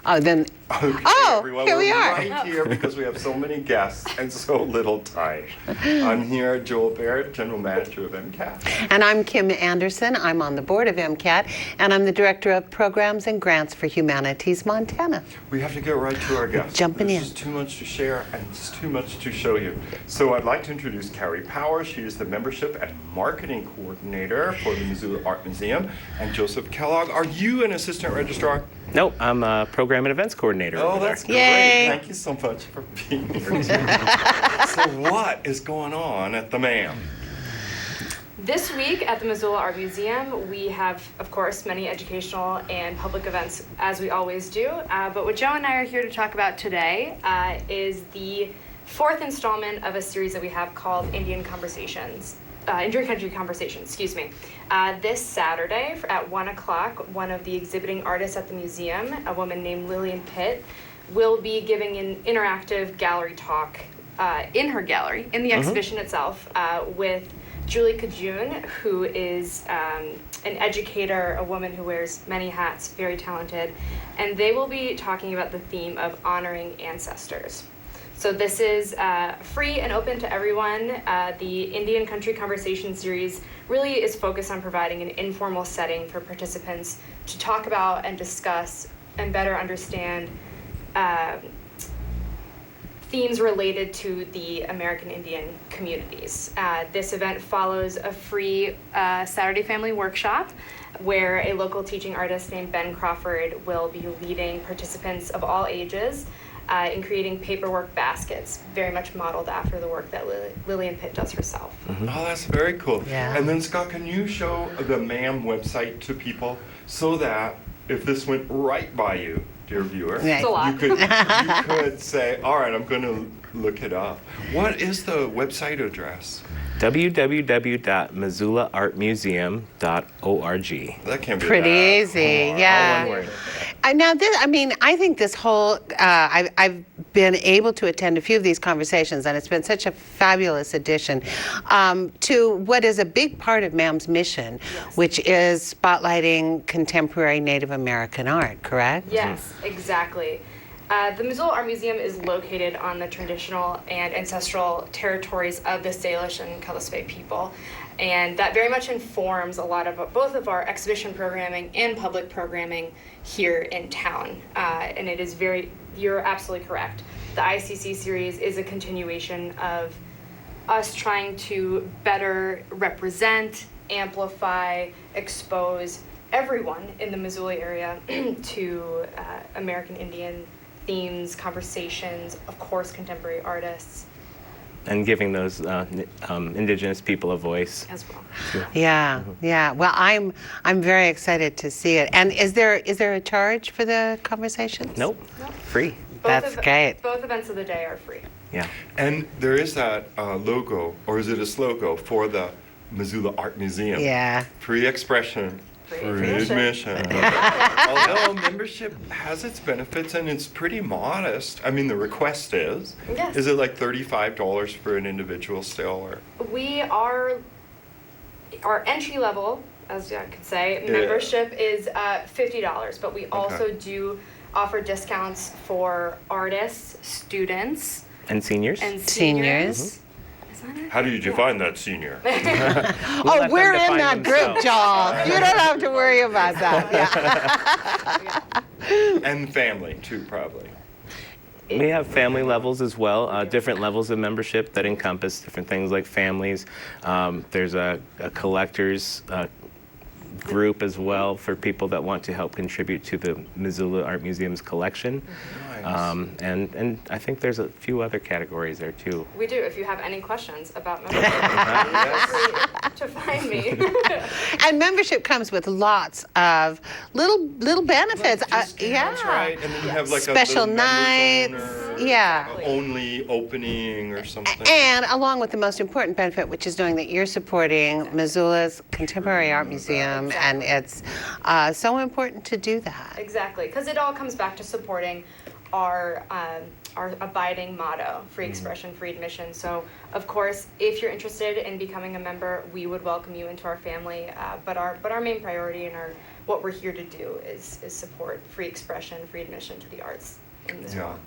Oh, then. Okay, Oh, everyone, here we we're are. right here because we have so many guests and so little time. I'm here, Joel Barrett, General Manager of MCAT. And I'm Kim Anderson. I'm on the board of MCAT, and I'm the Director of Programs and Grants for Humanities Montana. We have to get right to our guests. Jumping There's in. just too much to share and just too much to show you. So I'd like to introduce Carrie Power. She is the Membership and Marketing Coordinator for the Missoula Art Museum. And Joseph Kellogg, are you an Assistant Registrar? Nope, I'm a Program and Events Coordinator. Oh, over there. that's great. Yay. Thank you so much for being here. So what is going on at the MAM? This week at the Missoula Art Museum, we have, of course, many educational and public events, as we always do. But what Joe and I are here to talk about today is the fourth installment of a series that we have called Indian Country Conversations, excuse me. This Saturday at 1 o'clock, one of the exhibiting artists at the museum, a woman named Lillian Pitt, will be giving an interactive gallery talk in her gallery, in the exhibition itself, with Julie Kajun, who is an educator, a woman who wears many hats, very talented, and they will be talking about the theme of honoring ancestors. So this is free and open to everyone. The Indian Country Conversation series really is focused on providing an informal setting for participants to talk about and discuss and better understand themes related to the American Indian communities. This event follows a free Saturday family workshop where a local teaching artist named Ben Crawford will be leading participants of all ages in creating paperwork baskets, very much modeled after the work that Lillian Pitt does herself. Oh, that's very cool. Yeah. And then, Scott, can you show the MAM website to people so that if this went right by you, dear viewer, Right. It's a lot. you could say, all right, I'm going to look it up. What is the website address? www.missoulaartmuseum.org. That can't be Pretty that easy, hard. yeah. All one word. Now, I think this whole, I've been able to attend a few of these conversations, and it's been such a fabulous addition to what is a big part of MAM's mission, which is spotlighting contemporary Native American art, correct? Yes, exactly. The Missoula Art Museum is located on the traditional and ancestral territories of the Salish and Kalispel people, and that very much informs a lot of both of our exhibition programming and public programming here in town. And it is you're absolutely correct. The ICC series is a continuation of us trying to better represent, amplify, expose everyone in the Missoula area to American Indian themes, conversations, of course, contemporary artists And giving those indigenous people a voice. as well. Yeah, yeah. Well, I'm very excited to see it. And is there a charge for the conversations? Nope, free. That's great. Both events of the day are free. Yeah. And there is that logo, or is it a slogan, for the Missoula Art Museum. Yeah. Free expression. Free admission. Although membership has its benefits and it's pretty modest. I mean, the request is. Yes. Is it like $35 for an individual still, or? We are, our entry level, as I could say, Yeah. membership is $50, but we also do offer discounts for artists, students, And seniors? and Seniors. seniors. Is that it? How do you define that, senior? We'll Oh, let we're them in define that group, themselves. Joel. You don't have to worry about that. Yeah. And family, too, probably. We have family levels as well, different levels of membership that encompass different things like families. There's a collectors group as well for people that want to help contribute to the Missoula Art Museum's collection. Nice. And I think there's a few other categories there too. We do. If you have any questions about membership, feel free to find me. And membership comes with lots of little benefits. Discounts, Yeah. right? And then you have like Special a little members nights. only, Yeah. only opening or something. And along with the most important benefit, which is knowing that you're supporting Missoula's Contemporary Art Museum, and it's so important to do that. Exactly, because it all comes back to supporting our our abiding motto, free expression, free admission. So, of course, if you're interested in becoming a member, we would welcome you into our family. But our main priority and what we're here to do is support free expression, free admission to the arts in Missoula. Yeah.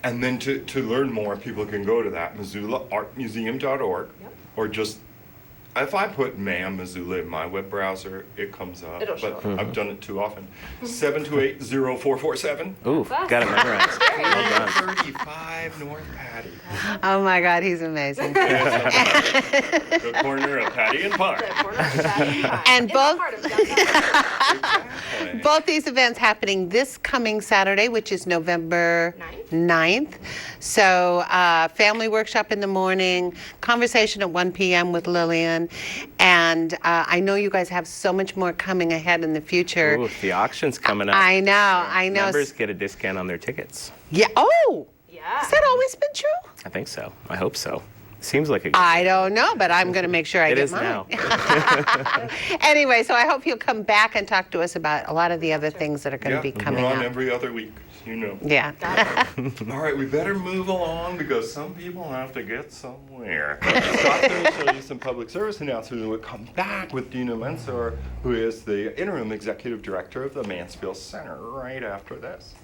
And then to learn more, people can go to that, MissoulaArtMuseum.org, Yep. or just, if I put MAM Missoula in my web browser, it comes up. It'll show but up. I've done it too often. 728-0447. Ooh, got it memorized. Well done. 35 North Patty. Oh my God, he's amazing. The corner of Patty and Park. The corner of Patty Pine. And In the both- heart of downtown. Exactly. Both these events happening this coming Saturday, which is November 9th. So family workshop in the morning, conversation at 1 p.m. with Lillian. And I know you guys have so much more coming ahead in the future. Ooh, the auction's coming up. I know. Members get a discount on their tickets. Yeah. Oh, Yeah. has that always been true? I think so. I hope so. Seems like a good I don't know, but I'm going to make sure I It get is mine. now. Anyway, so I hope you'll come back and talk to us about a lot of the other things that are going to be coming we're on up. every other week, you know. Yeah. All right, we better move along because some people have to get somewhere. Scott's going to show you some public service announcements, and we'll come back with Dina Mensor, who is the interim executive director of the Mansfield Center, right after this.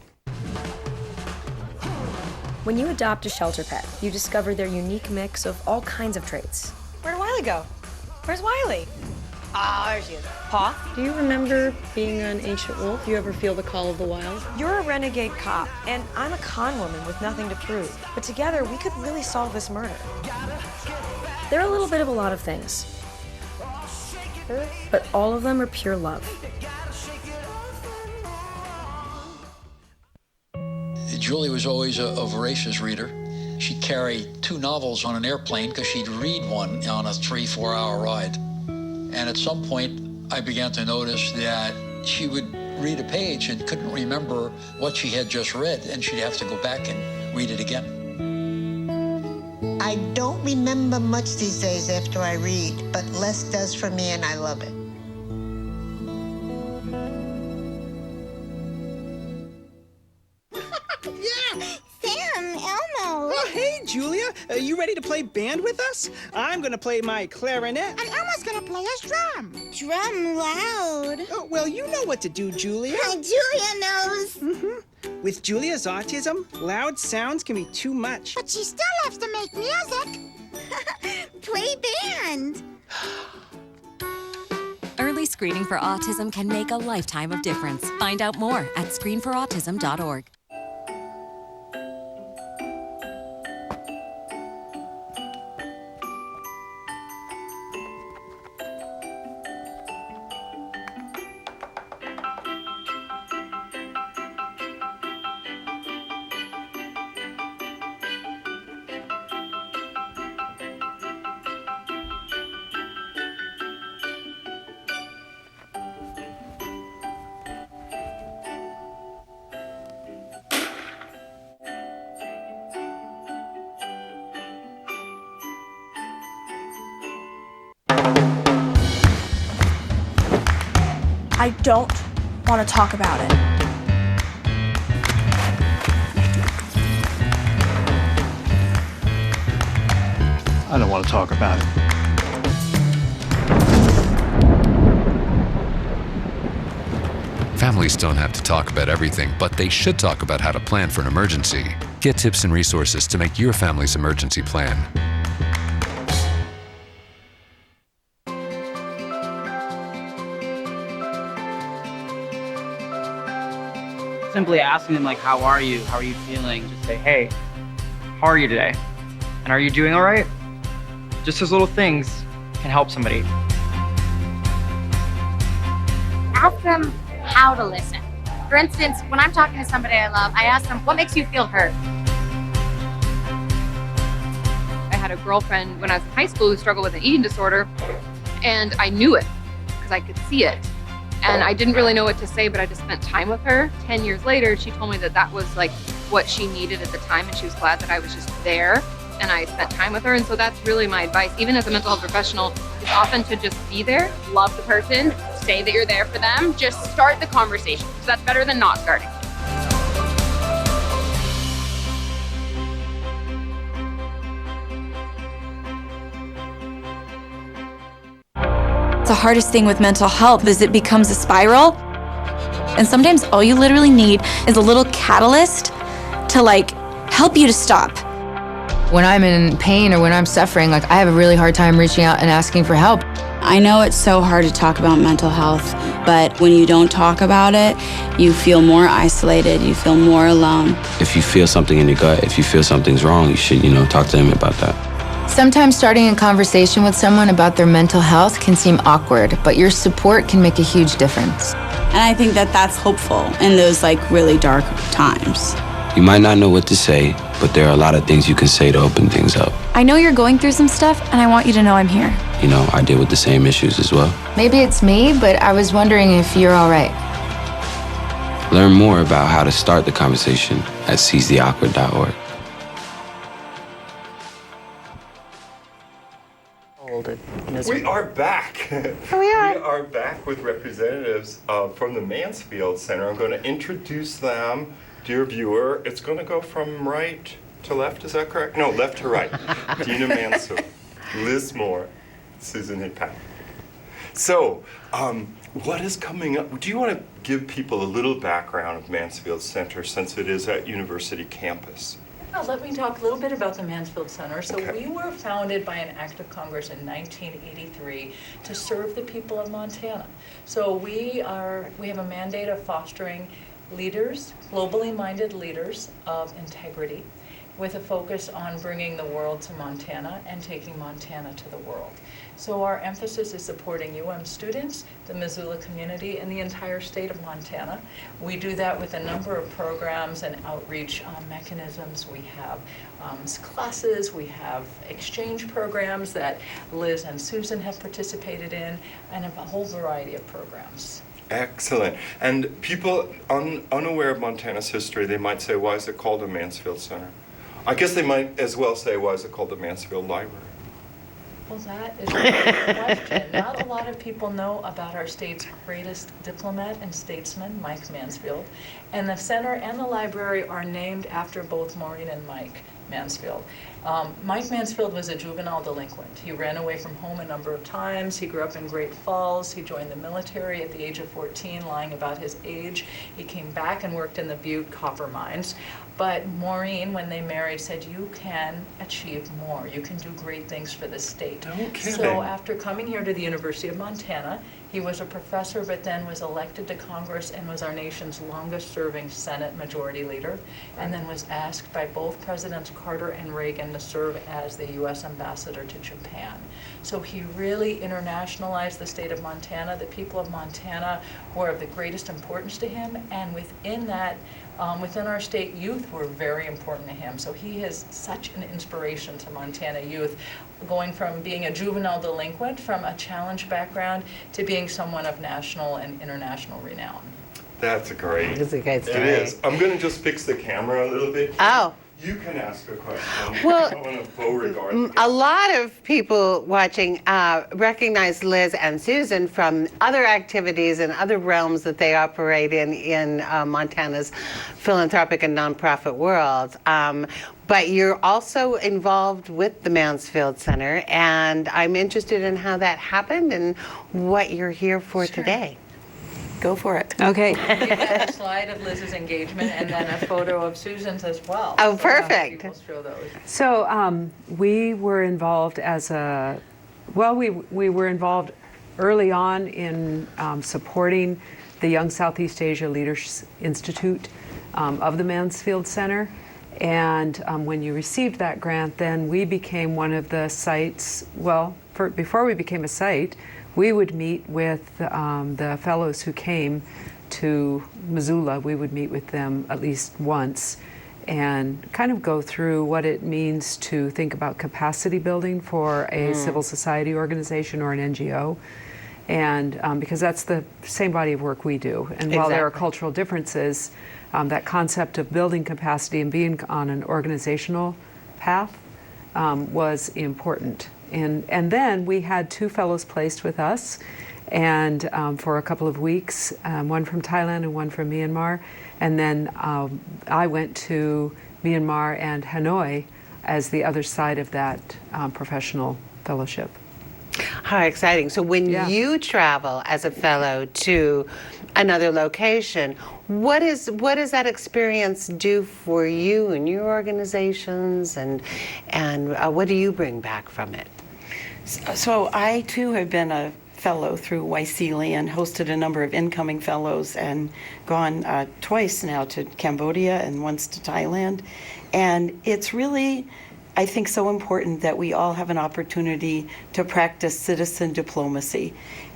When you adopt a shelter pet, you discover their unique mix of all kinds of traits. Where'd Wiley go? Where's Wiley? Ah, there she is. Paw? Do you remember being an ancient wolf? You ever feel the call of the wild? You're a renegade cop, and I'm a con woman with nothing to prove. But together, we could really solve this murder. They're a little bit of a lot of things, but all of them are pure love. Julie was always a voracious reader. She'd carry 2 novels on an airplane because she'd read one on a 3-4 hour ride. And at some point, I began to notice that she would read a page and couldn't remember what she had just read, and she'd have to go back and read it again. I don't remember much these days after I read, but less does for me, and I love it. Sam, Elmo. Oh, hey, Julia. You ready to play band with us? I'm going to play my clarinet. And Elmo's gonna play his drum. Drum loud. Oh, well, you know what to do, Julia. Julia knows. With Julia's autism, loud sounds can be too much. But she still loves to make music. Play band. Early screening for autism can make a lifetime of difference. Find out more at screenforautism.org. I don't want to talk about it. I don't want to talk about it. Families don't have to talk about everything, but they should talk about how to plan for an emergency. Get tips and resources to make your family's emergency plan. Simply asking them, like, how are you feeling? Just say, hey, how are you today? And are you doing all right? Just those little things can help somebody. Ask them how to listen. For instance, when I'm talking to somebody I love, I ask them, what makes you feel heard? I had a girlfriend when I was in high school who struggled with an eating disorder, and I knew it because I could see it. And I didn't really know what to say, but I just spent time with her. 10 years later, she told me that that was like what she needed at the time, and she was glad that I was just there and I spent time with her. And so that's really my advice, even as a mental health professional, is often to just be there, love the person, say that you're there for them, just start the conversation, because that's better than not starting. The hardest thing with mental health is it becomes a spiral. And sometimes all you literally need is a little catalyst to like help you to stop. When I'm in pain or when I'm suffering, like I have a really hard time reaching out and asking for help. I know it's so hard to talk about mental health, but when you don't talk about it, you feel more isolated, you feel more alone. If you feel something in your gut, if you feel something's wrong, you should, talk to them about that. Sometimes starting a conversation with someone about their mental health can seem awkward, but your support can make a huge difference. And I think that that's hopeful in those like really dark times. You might not know what to say, but there are a lot of things you can say to open things up. I know you're going through some stuff, and I want you to know I'm here. I deal with the same issues as well. Maybe it's me, but I was wondering if you're all right. Learn more about how to start the conversation at seizetheawkward.org. We are back. We are back with representatives from the Mansfield Center. I'm going to introduce them, dear viewer. It's going to go from right to left, is that correct? No, left to right. Dina Mansfield, Liz Moore, Susan Hickpack. So, what is coming up? Do you want to give people a little background of Mansfield Center since it is at University campus? Let me talk a little bit about the Mansfield Center. So we were founded by an act of Congress in 1983 to serve the people of Montana. So we have a mandate of fostering leaders, globally minded leaders of integrity, with a focus on bringing the world to Montana and taking Montana to the world. So our emphasis is supporting students, the Missoula community, and the entire state of Montana. We do that with a number of programs and outreach mechanisms. We have classes, we have exchange programs that Liz and Susan have participated in, and a whole variety of programs. Excellent. And people unaware of Montana's history, they might say, why is it called a Mansfield Center? I guess they might as well say, why is it called the Mansfield Library? Well, that is a great question. Not a lot of people know about our state's greatest diplomat and statesman, Mike Mansfield. And the center and the library are named after both Maureen and Mike Mansfield. Mike Mansfield was a juvenile delinquent. He ran away from home a number of times. He grew up in Great Falls. He joined the military at the age of 14, lying about his age. He came back and worked in the Butte copper mines. But Maureen, when they married, said, you can achieve more. You can do great things for the state. No kidding. So after coming here to the University of Montana, he was a professor, but then was elected to Congress and was our nation's longest-serving Senate Majority Leader, and then was asked by both Presidents Carter and Reagan to serve as the U.S. Ambassador to Japan. So he really internationalized the state of Montana. The people of Montana were of the greatest importance to him, and within that, within our state, youth were very important to him. So he is such an inspiration to Montana youth, going from being a juvenile delinquent from a challenge background to being someone of national and international renown. That's great. It's a great story. It is. I'm going to just fix the camera a little bit. Oh. You can ask a question. Well, I don't want to Beauregard. a lot of people watching recognize Liz and Susan from other activities and other realms that they operate in Montana's philanthropic and nonprofit world. But you're also involved with the Mansfield Center, and I'm interested in how that happened and what you're here for today. Go for it. Okay. We have a slide of Liz's engagement and then a photo of Susan's as well. Oh, So perfect. people show those. So we were involved we were involved early on in supporting the Young Southeast Asia Leaders Institute of the Mansfield Center. And when you received that grant, then we became one of the sites, before we became a site, we would meet with the fellows who came to Missoula. We would meet with them at least once and kind of go through what it means to think about capacity building for a civil society organization or an NGO. And because that's the same body of work we do. And while there are cultural differences, that concept of building capacity and being on an organizational path was important. And then we had two fellows placed with us, and for a couple of weeks, one from Thailand and one from Myanmar. And then I went to Myanmar and Hanoi as the other side of that professional fellowship. How exciting. So when you travel as a fellow to another location, what does that experience do for you and your organizations, and what do you bring back from it? So I too have been a fellow through YSEALI and hosted a number of incoming fellows and gone twice now to Cambodia and once to Thailand. And it's really, I think, so important that we all have an opportunity to practice citizen diplomacy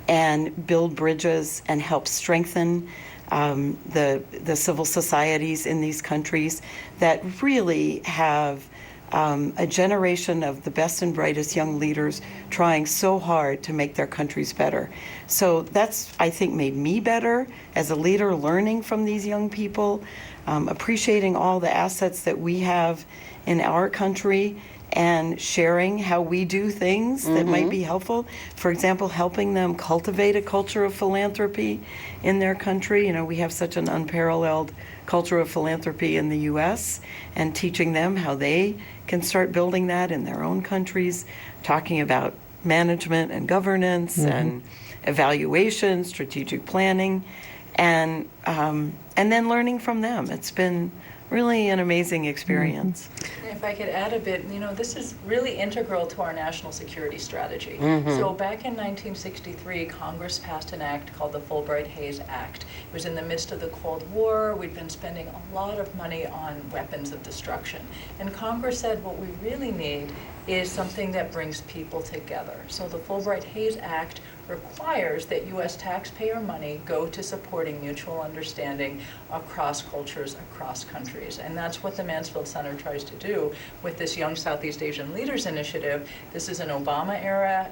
and build bridges and help strengthen the civil societies in these countries that really have a generation of the best and brightest young leaders trying so hard to make their countries better. So that's, I think, made me better as a leader, learning from these young people, appreciating all the assets that we have in our country, and sharing how we do things that might be helpful. For example, helping them cultivate a culture of philanthropy in their country. You know, we have such an unparalleled culture of philanthropy in the U.S., and teaching them how they can start building that in their own countries, talking about management and governance and evaluation, strategic planning, and then learning from them. It's been really an amazing experience. If I could add a bit, you know, this is really integral to our national security strategy. So back in 1963, Congress passed an act called the Fulbright-Hays Act. It was in the midst of the Cold War. We'd been spending a lot of money on weapons of destruction. And Congress said what we really need is something that brings people together. So the Fulbright-Hays Act requires that U.S. taxpayer money go to supporting mutual understanding across cultures, across countries. And that's what the Mansfield Center tries to do with this Young Southeast Asian Leaders Initiative. This is an Obama-era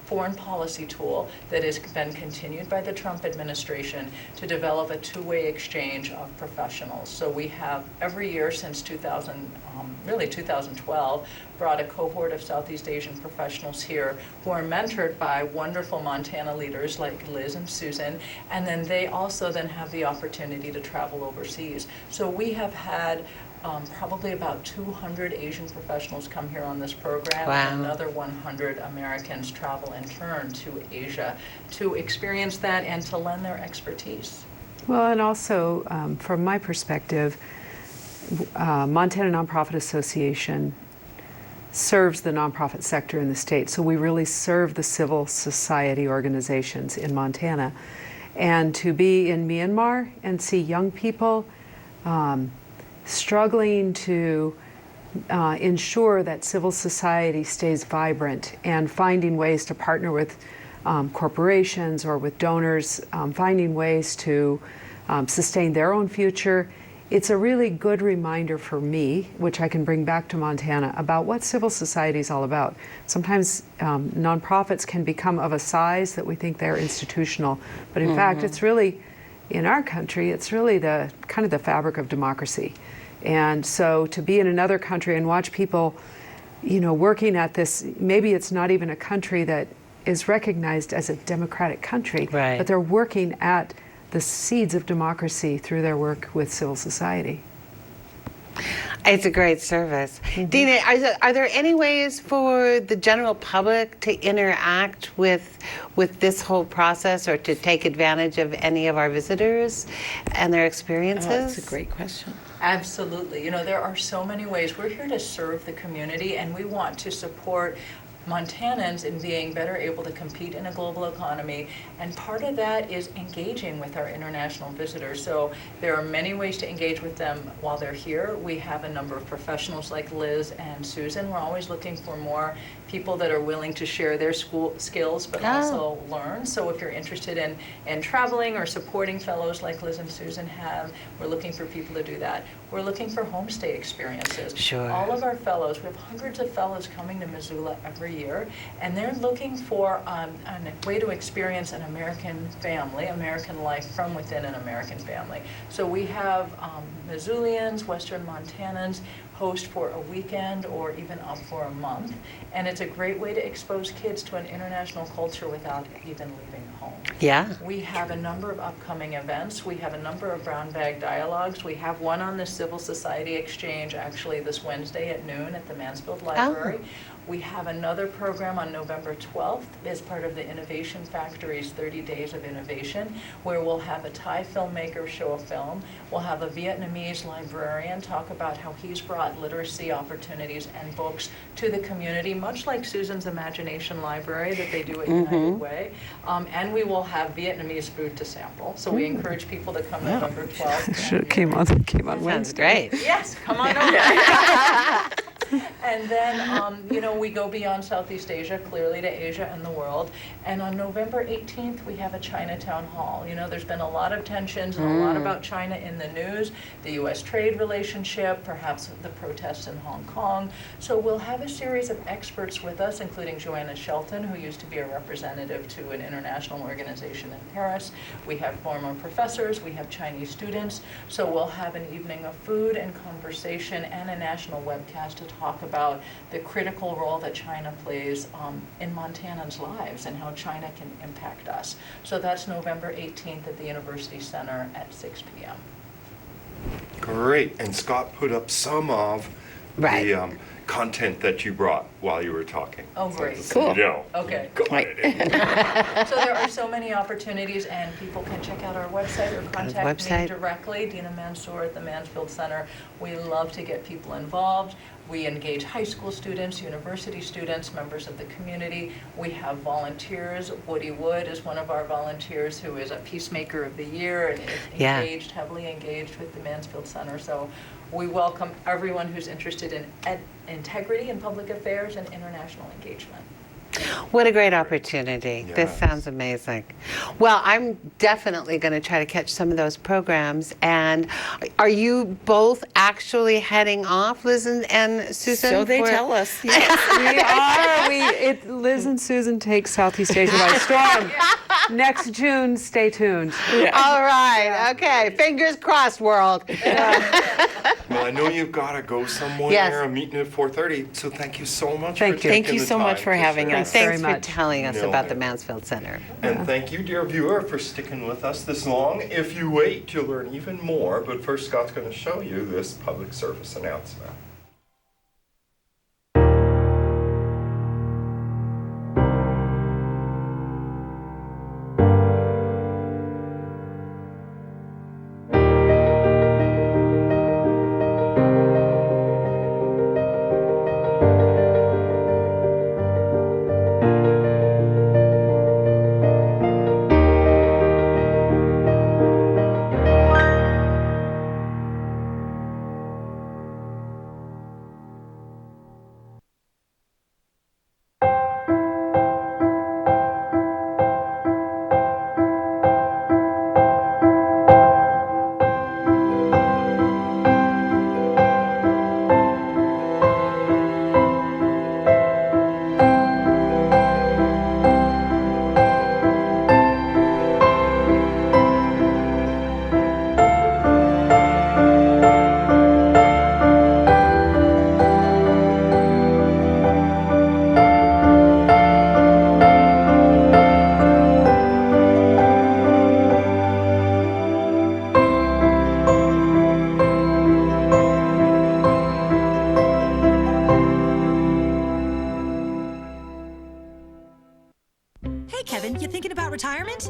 foreign policy tool that has been continued by the Trump administration to develop a two-way exchange of professionals. So we have every year since 2012, brought a cohort of Southeast Asian professionals here who are mentored by wonderful Montana leaders like Liz and Susan, and then they also then have the opportunity to travel overseas. So we have had probably about 200 Asian professionals come here on this program, and another 100 Americans travel in turn to Asia to experience that and to lend their expertise. Well, and also from my perspective, Montana Nonprofit Association serves the nonprofit sector in the state. So we really serve the civil society organizations in Montana. And to be in Myanmar and see young people struggling to ensure that civil society stays vibrant and finding ways to partner with corporations or with donors, finding ways to sustain their own future. It's a really good reminder for me, which I can bring back to Montana, about what civil society is all about. Sometimes nonprofits can become of a size that we think they're institutional, but in fact, it's really, in our country, it's really the kind of the fabric of democracy. And so to be in another country and watch people, you know, working at this, maybe it's not even a country that is recognized as a democratic country, but they're working at the seeds of democracy through their work with civil society. It's a great service. Dina, are there any ways for the general public to interact with this whole process, or to take advantage of any of our visitors and their experiences? That's a great question. Absolutely. You know, there are so many ways. We're here to serve the community, and we want to support Montanans in being better able to compete in a global economy, and part of that is engaging with our international visitors. So there are many ways to engage with them while they're here. We have a number of professionals like Liz and Susan. We're always looking for more people that are willing to share their school skills but also learn. So if you're interested in traveling or supporting fellows like Liz and Susan have, we're looking for people to do that. We're looking for homestay experiences. Sure. All of our fellows, we have hundreds of fellows coming to Missoula every year, and they're looking for a way to experience an American family, American life from within an American family. So we have Missoulians, Western Montanans host for a weekend or even up for a month, and it's a great way to expose kids to an international culture without even leaving home. Yeah. We have a number of upcoming events. We have a number of brown bag dialogues. We have one on the Civil Society Exchange actually this Wednesday at noon at the Mansfield Library. We have another program on November 12th as part of the Innovation Factory's 30 Days of Innovation, where we'll have a Thai filmmaker show a film. We'll have a Vietnamese librarian talk about how he's brought literacy opportunities and books to the community, much like Susan's Imagination Library that they do at United Way. And we will have Vietnamese food to sample. So we encourage people to come November 12th. Should came on Wednesday. Great. Yes, come on over. And then, we go beyond Southeast Asia, clearly to Asia and the world. And on November 18th, we have a Chinatown Hall. There's been a lot of tensions and a lot about China in the news, the U.S. trade relationship, perhaps the protests in Hong Kong. So we'll have a series of experts with us, including Joanna Shelton, who used to be a representative to an international organization in Paris. We have former professors, we have Chinese students. So we'll have an evening of food and conversation and a national webcast to talk about the critical role that China plays in Montanans' lives and how China can impact us. So that's November 18th at the University Center at 6 p.m. Great. And Scott put up some of the content that you brought while you were talking. Oh, great. Cool. Okay. So there are so many opportunities, and people can check out our website or contact me directly, Dina Mansour at the Mansfield Center. We love to get people involved. We engage high school students, university students, members of the community. We have volunteers. Woody Wood is one of our volunteers who is a Peacemaker of the Year and is heavily engaged with the Mansfield Center. So we welcome everyone who's interested in integrity in public affairs and international engagement. What a great opportunity. Yes. This sounds amazing. Well, I'm definitely going to try to catch some of those programs. And are you both actually heading off, Liz and Susan? So they tell us. Yes, we are. Liz and Susan take Southeast Asia by storm. Next June, stay tuned. All right. Okay. Fingers crossed, world. Well, I know you've got to go somewhere. Yes. I'm meeting at 4:30. So thank you so much for Thank you. taking Thank you the so much time for to having share. us. Thanks for telling us about the Mansfield Center. And thank you, dear viewer, for sticking with us this long. If you wait, you'll learn even more. But first, Scott's going to show you this public service announcement.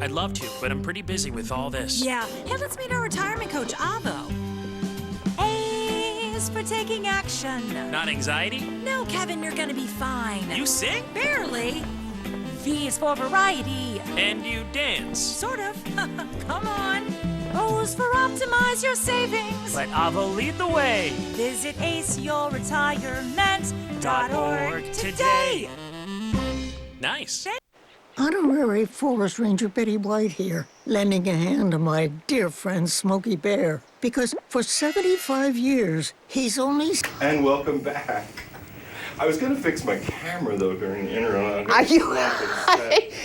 I'd love to, but I'm pretty busy with all this. Yeah. Hey, let's meet our retirement coach, Avo. A is for taking action. Not anxiety? No, Kevin, you're gonna be fine. You sing? Barely. V is for variety. And you dance? Sort of. Come on. O is for optimize your savings. Let Avo lead the way. Visit aceyourretirement.org today. Nice. Honorary Forest Ranger Betty White here, lending a hand to my dear friend Smokey Bear. Because for 75 years, he's only... And welcome back. I was going to fix my camera, though, during the intro. Are you?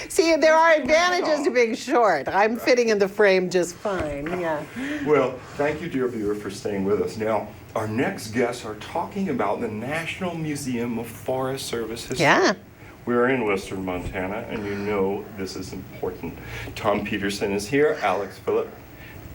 See, there are advantages to being short. I'm fitting in the frame just fine, yeah. Well, thank you, dear viewer, for staying with us. Now, our next guests are talking about the National Museum of Forest Service History. Yeah. We're in Western Montana, and you know this is important. Tom Peterson is here, Alex Phillip,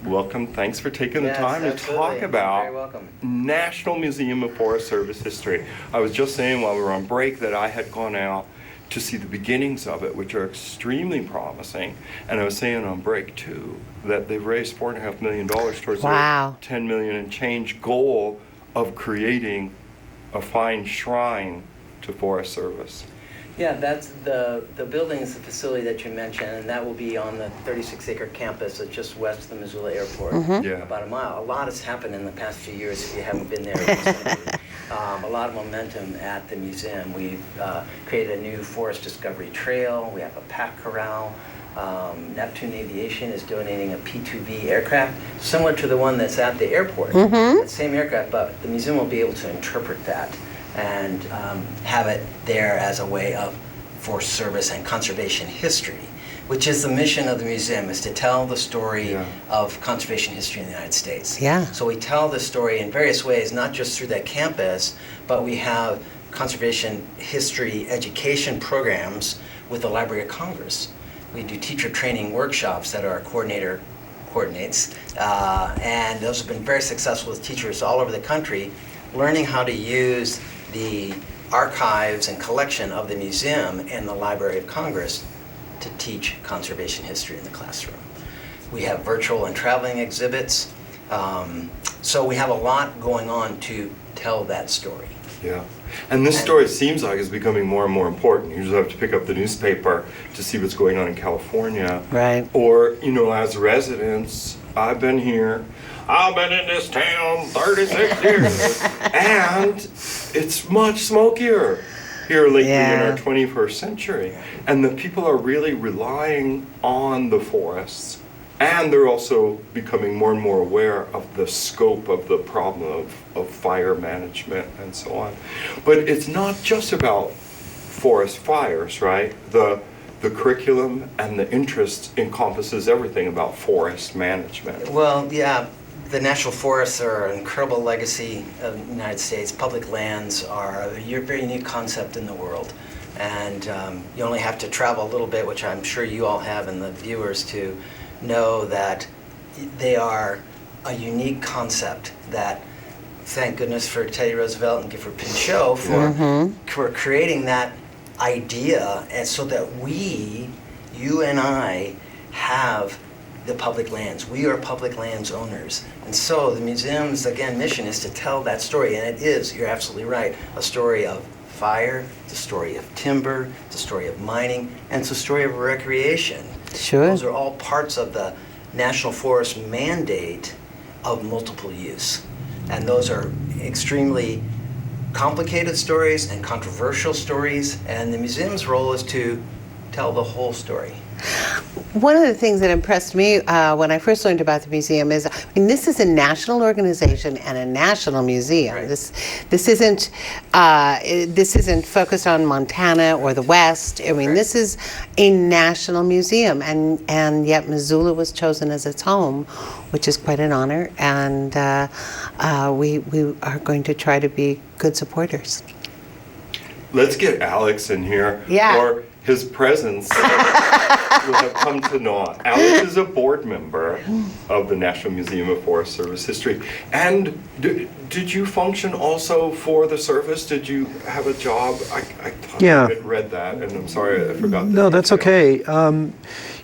welcome. Thanks for taking Yes, the time to absolutely. talk You're about very welcome. National Museum of Forest Service history. I was just saying while we were on break that I had gone out to see the beginnings of it, which are extremely promising. And I was saying on break too that they've raised $4.5 million towards Wow. their $10 million and change goal of creating a fine shrine to Forest Service. Yeah, that's the building is the facility that you mentioned, and that will be on the 36-acre campus that's just west of the Missoula airport, Yeah. about a mile. A lot has happened in the past few years. If you haven't been there, it's gonna be, a lot of momentum at the museum. We've created a new forest discovery trail. We have a pack corral. Neptune Aviation is donating a P-2V aircraft, similar to the one that's at the airport. That same aircraft, but the museum will be able to interpret that and have it there as a way of Forest Service and conservation history, which is the mission of the museum, is to tell the story of conservation history in the United States. Yeah. So we tell the story in various ways, not just through that campus, but we have conservation history education programs with the Library of Congress. We do teacher training workshops that our coordinator coordinates, and those have been very successful with teachers all over the country, learning how to use the archives and collection of the museum and the Library of Congress to teach conservation history in the classroom. We have virtual and traveling exhibits, so we have a lot going on to tell that story. Yeah. And this story seems like it's becoming more and more important. You just have to pick up the newspaper to see what's going on in California. Right. Or, you know, as residents, I've been here. I've been in this town 36 years. And it's much smokier here lately in our 21st century. And the people are really relying on the forests. And they're also becoming more and more aware of the scope of the problem of fire management and so on. But it's not just about forest fires, right? The curriculum and the interest encompasses everything about forest management. Well, yeah, the national forests are an incredible legacy of the United States. Public lands are a very unique concept in the world. And you only have to travel a little bit, which I'm sure you all have and the viewers to know that they are a unique concept that, thank goodness for Teddy Roosevelt and Gifford Pinchot for creating that idea, and so that you and I, have the public lands. We are public lands owners. And so the museum's, again, mission is to tell that story, and it is, you're absolutely right, a story of fire, it's a story of timber, it's a story of mining, and it's a story of recreation. Sure. Those are all parts of the National Forest mandate of multiple use. And those are extremely complicated stories and controversial stories, and the museum's role is to tell the whole story. One of the things that impressed me when I first learned about the museum is, I mean, this is a national organization and a national museum. Right. This isn't focused on Montana or the West. I mean, this is a national museum, and yet Missoula was chosen as its home, which is quite an honor. And we are going to try to be good supporters. Let's get Alex in here. Yeah. Or his presence will have come to naught. Alex is a board member of the National Museum of Forest Service History. And did you function also for the service? Did you have a job? I thought Yeah. I had read that, and I'm sorry I forgot. No, that's okay.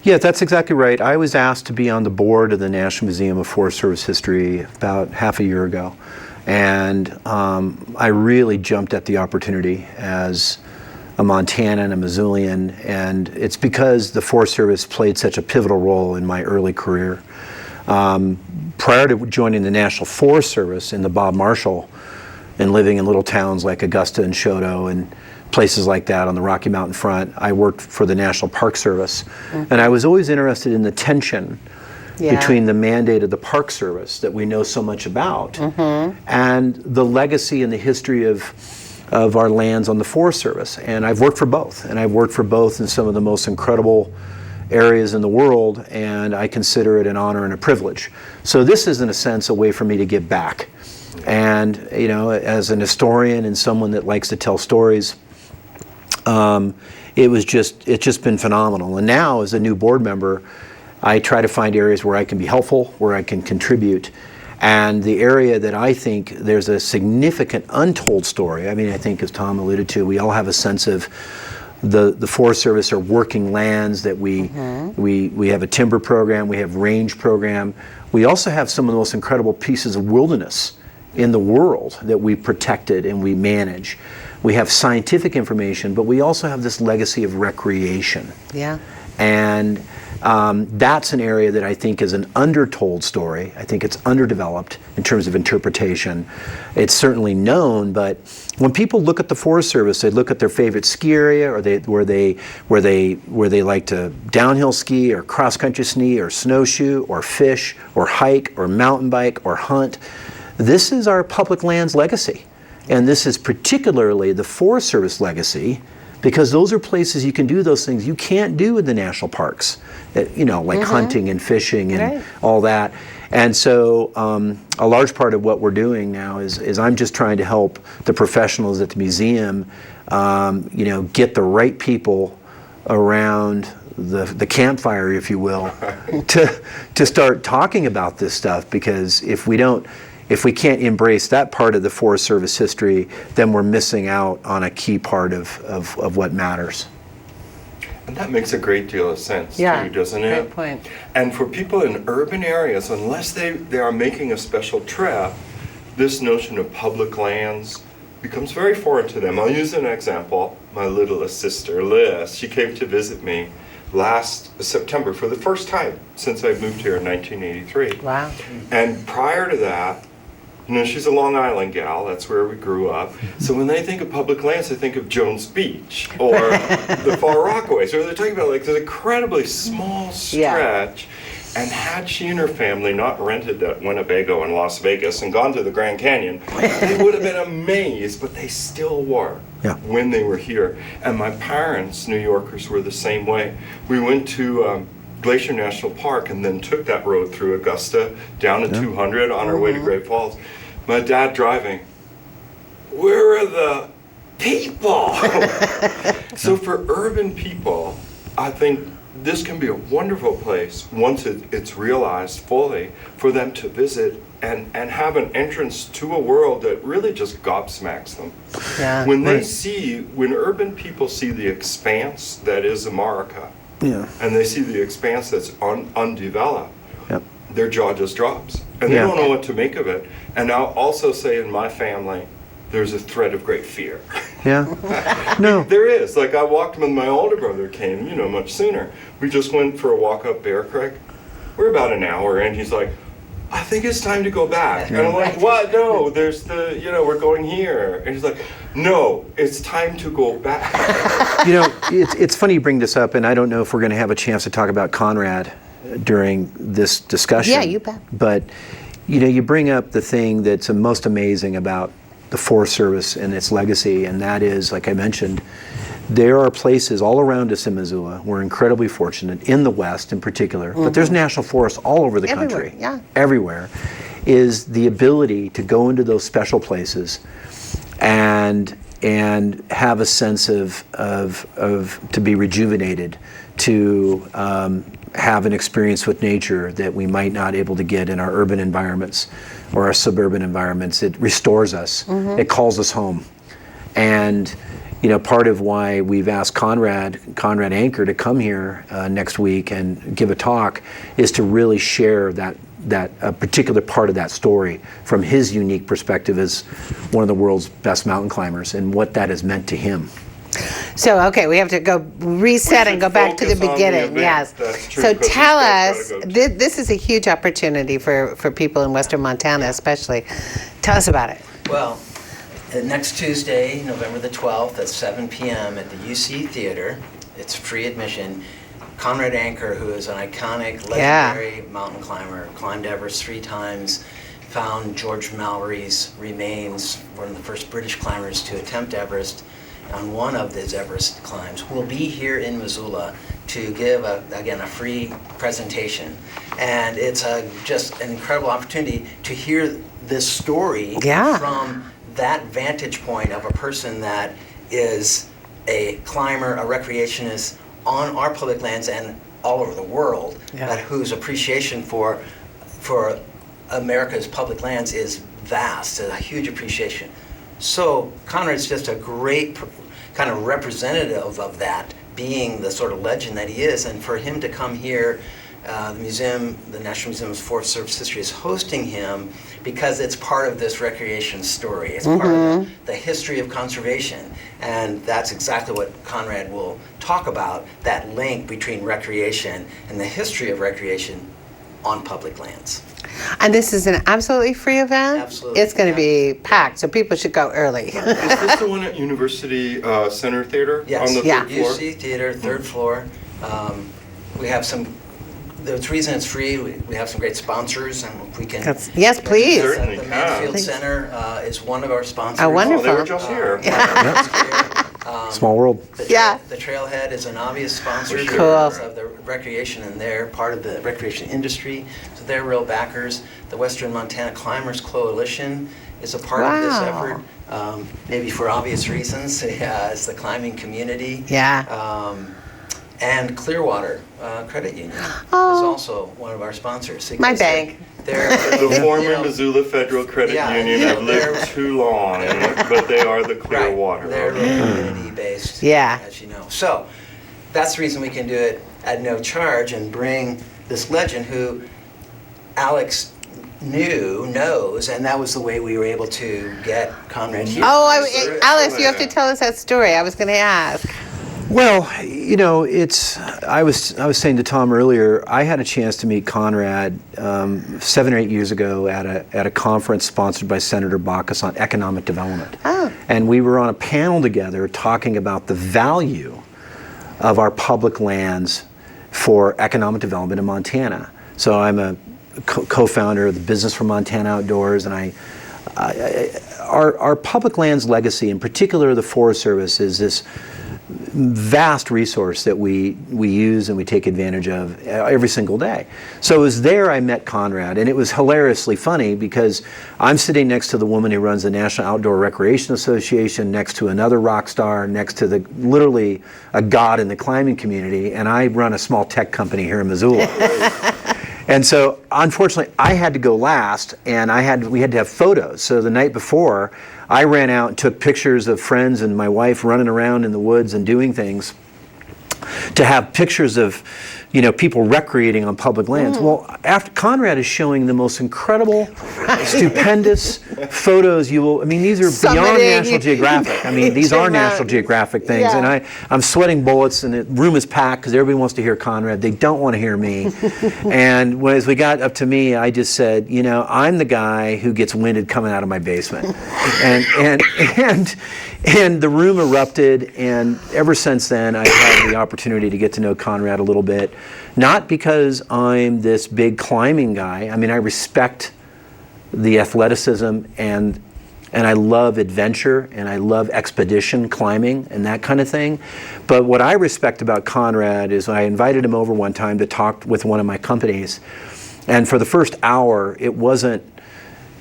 Yeah, that's exactly right. I was asked to be on the board of the National Museum of Forest Service History about half a year ago. And I really jumped at the opportunity as a Montanan and a Missoulian, and it's because the Forest Service played such a pivotal role in my early career. Prior to joining the National Forest Service in the Bob Marshall and living in little towns like Augusta and Choteau and places like that on the Rocky Mountain front, I worked for the National Park Service. And I was always interested in the tension between the mandate of the Park Service that we know so much about and the legacy and the history of our lands on the Forest Service. And I've worked for both, and I've worked for both in some of the most incredible areas in the world, and I consider it an honor and a privilege. So this is, in a sense, a way for me to give back. And, you know, as an historian and someone that likes to tell stories, it's just been phenomenal. And now, as a new board member, I try to find areas where I can be helpful, where I can contribute. And the area that I think there's a significant untold story, I mean, I think as Tom alluded to, we all have a sense of the Forest Service are working lands, that we have a timber program, we have range program. We also have some of the most incredible pieces of wilderness in the world that we protected and we manage. We have scientific information, but we also have this legacy of recreation. Yeah. And that's an area that I think is an undertold story. I think it's underdeveloped in terms of interpretation. It's certainly known, but when people look at the Forest Service, they look at their favorite ski area, or where they like to downhill ski or cross-country ski or snowshoe or fish or hike or mountain bike or hunt. This is our public lands legacy. And this is particularly the Forest Service legacy, because those are places you can do those things you can't do in the national parks, you know, like hunting and fishing and all that. And so a large part of what we're doing now is I'm just trying to help the professionals at the museum, you know, get the right people around the campfire, if you will, to start talking about this stuff, because if we can't embrace that part of the Forest Service history, then we're missing out on a key part of what matters. And that makes a great deal of sense, Yeah, too, doesn't it? great point. And for people in urban areas, unless they are making a special trip, this notion of public lands becomes very foreign to them. I'll use an example. My littlest sister, Liz, she came to visit me last September for the first time since I moved here in 1983. Wow. And prior to that, you know, she's a Long Island gal, that's where we grew up. So when they think of public lands, they think of Jones Beach or the Far Rockaways. So they're talking about like this incredibly small stretch. And had she and her family not rented that Winnebago in Las Vegas and gone to the Grand Canyon, they would have been amazed, but they still were when they were here. And my parents, New Yorkers, were the same way. We went to Glacier National Park and then took that road through Augusta down to 200 on our way to Great Falls. My dad driving, where are the people? So for urban people, I think this can be a wonderful place once it's realized fully for them to visit and have an entrance to a world that really just gobsmacks them. Yeah. When urban people see the expanse that is America, and they see the expanse that's undeveloped, their jaw just drops. And they don't know what to make of it. And I'll also say in my family, there's a thread of great fear. No. There is. Like I walked when my older brother came, you know, much sooner. We just went for a walk up Bear Creek. We're about an hour in. He's like, I think it's time to go back. And I'm like, what? No, there's we're going here. And he's like, no, it's time to go back. You know, it's funny you bring this up, and I don't know if we're going to have a chance to talk about Conrad during this discussion. Yeah, you bet. But, you know, you bring up the thing that's most amazing about the Forest Service and its legacy, and that is, like I mentioned, there are places all around us in Missoula. We're incredibly fortunate, in the West in particular, but there's national forests all over the country. Everywhere. Is the ability to go into those special places and have a sense of to be rejuvenated, to have an experience with nature that we might not able to get in our urban environments or our suburban environments. It restores us. It calls us home. And you know, part of why we've asked Conrad Anker to come here next week and give a talk is to really share that particular part of that story from his unique perspective as one of the world's best mountain climbers and what that has meant to him. So, okay, we have to go reset and go back to the beginning. Yes. So tell us, this is a huge opportunity for people in Western Montana especially. Tell us about it. Well, next Tuesday, November the 12th at 7 p.m. at the UC Theater, it's free admission. Conrad Anker, who is an iconic, legendary mountain climber, climbed Everest 3 times, found George Mallory's remains, one of the first British climbers to attempt Everest, on one of his Everest climbs, will be here in Missoula to give, again, a free presentation. And it's just an incredible opportunity to hear this story from that vantage point of a person that is a climber, a recreationist, on our public lands and all over the world, that whose appreciation for America's public lands is vast, a huge appreciation. So Conrad's just a great kind of representative of that, being the sort of legend that he is, and for him to come here, the National Museum of Forest Service History is hosting him because it's part of this recreation story. It's part of the history of conservation, and that's exactly what Conrad will talk about, that link between recreation and the history of recreation on public lands. And this is an absolutely free event? Absolutely. It's going to be packed, so people should go early. Is this the one at University Center Theater? Yes. On the third floor? UC Theater, third floor. We have some, the reason it's free, we have some great sponsors, and if we can... Yes, please. The Mansfield Center is one of our sponsors. Oh, wonderful. Oh, they were just here. Small world. The Trailhead is an obvious sponsor Cool. because of the recreation, and they're part of the recreation industry, so they're real backers. The Western Montana Climbers Coalition is a part of this effort, maybe for obvious reasons. It's the climbing community. And Clearwater Credit Union is also one of our sponsors. My bank. They're the former Missoula Federal Credit Union have lived too long, but they are the Clearwater. They're community-based, as you know. So that's the reason we can do it at no charge and bring this legend who Alex knows, and that was the way we were able to get Conrad here. Oh, Alex, you have to tell us that story. I was going to ask. Well, you know, I was saying to Tom earlier, I had a chance to meet Conrad 7 or 8 years ago at a conference sponsored by Senator Baucus on economic development. And we were on a panel together talking about the value of our public lands for economic development in Montana. So I'm a co-founder of the Business for Montana Outdoors, and our public lands legacy, in particular the Forest Service, is this vast resource that we use and we take advantage of every single day. So it was there I met Conrad, and it was hilariously funny because I'm sitting next to the woman who runs the National Outdoor Recreation Association, next to another rock star, next to literally a god in the climbing community, and I run a small tech company here in Missoula. And so, unfortunately, I had to go last, and we had to have photos. So the night before, I ran out and took pictures of friends and my wife running around in the woods and doing things to have pictures of, you know, people recreating on public lands. Well, after Conrad is showing the most incredible, stupendous photos I mean, these are beyond National Geographic. I mean, these are National Geographic things. And I'm sweating bullets, and the room is packed because everybody wants to hear Conrad. They don't want to hear me. And as we got up to me, I just said, you know, I'm the guy who gets winded coming out of my basement. And the room erupted, and ever since then, I've had the opportunity to get to know Conrad a little bit. Not because I'm this big climbing guy. I mean, I respect the athleticism, and I love adventure, and I love expedition climbing and that kind of thing. But what I respect about Conrad is I invited him over one time to talk with one of my companies. And for the first hour, it wasn't,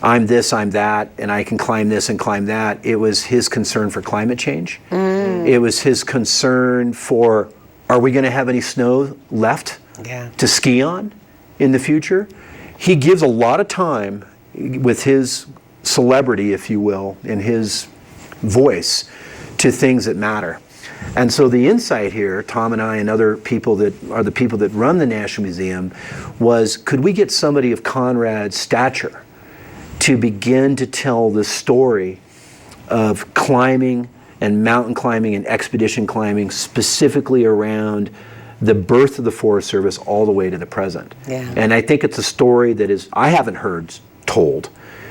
I'm this, I'm that, and I can climb this and climb that. It was his concern for climate change. It was his concern for, are we going to have any snow left to ski on in the future? He gives a lot of time with his celebrity, if you will, and his voice to things that matter. And so the insight here, Tom and I and other people that are the people that run the National Museum, was could we get somebody of Conrad's stature to begin to tell the story of climbing and mountain climbing and expedition climbing, specifically around the birth of the Forest Service all the way to the present. And I think it's a story that I haven't heard told.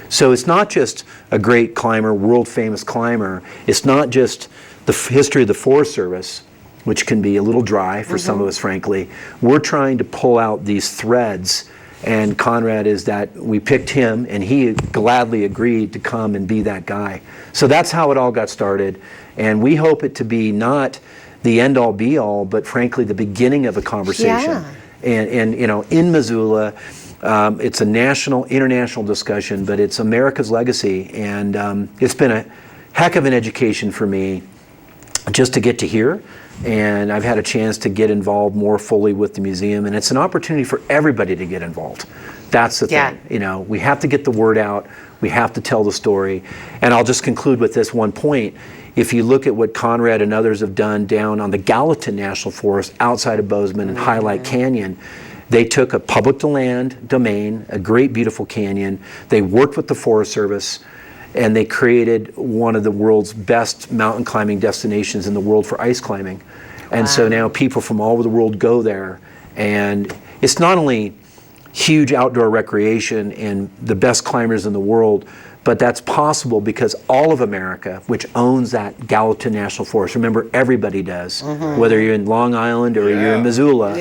So it's not just a great climber, world famous climber, it's not just the history of the Forest Service, which can be a little dry for some of us, frankly. We're trying to pull out these threads, and Conrad is that. We picked him, and he gladly agreed to come and be that guy. So that's how it all got started, and we hope it to be not the end-all be-all, but frankly the beginning of a conversation. And you know, in Missoula, it's a national, international discussion, but it's America's legacy, and it's been a heck of an education for me just to get to hear And I've had a chance to get involved more fully with the museum, and it's an opportunity for everybody to get involved. That's the thing. You know, we have to get the word out. We have to tell the story. And I'll just conclude with this one point. If you look at what Conrad and others have done down on the Gallatin National Forest outside of Bozeman and Highlight Canyon, they took a public land domain, a great beautiful canyon. They worked with the Forest Service, and they created one of the world's best mountain climbing destinations in the world for ice climbing. And so now people from all over the world go there, and it's not only huge outdoor recreation and the best climbers in the world, but that's possible because all of America, which owns that Gallatin National Forest, remember everybody does, whether you're in Long Island or you're in Missoula,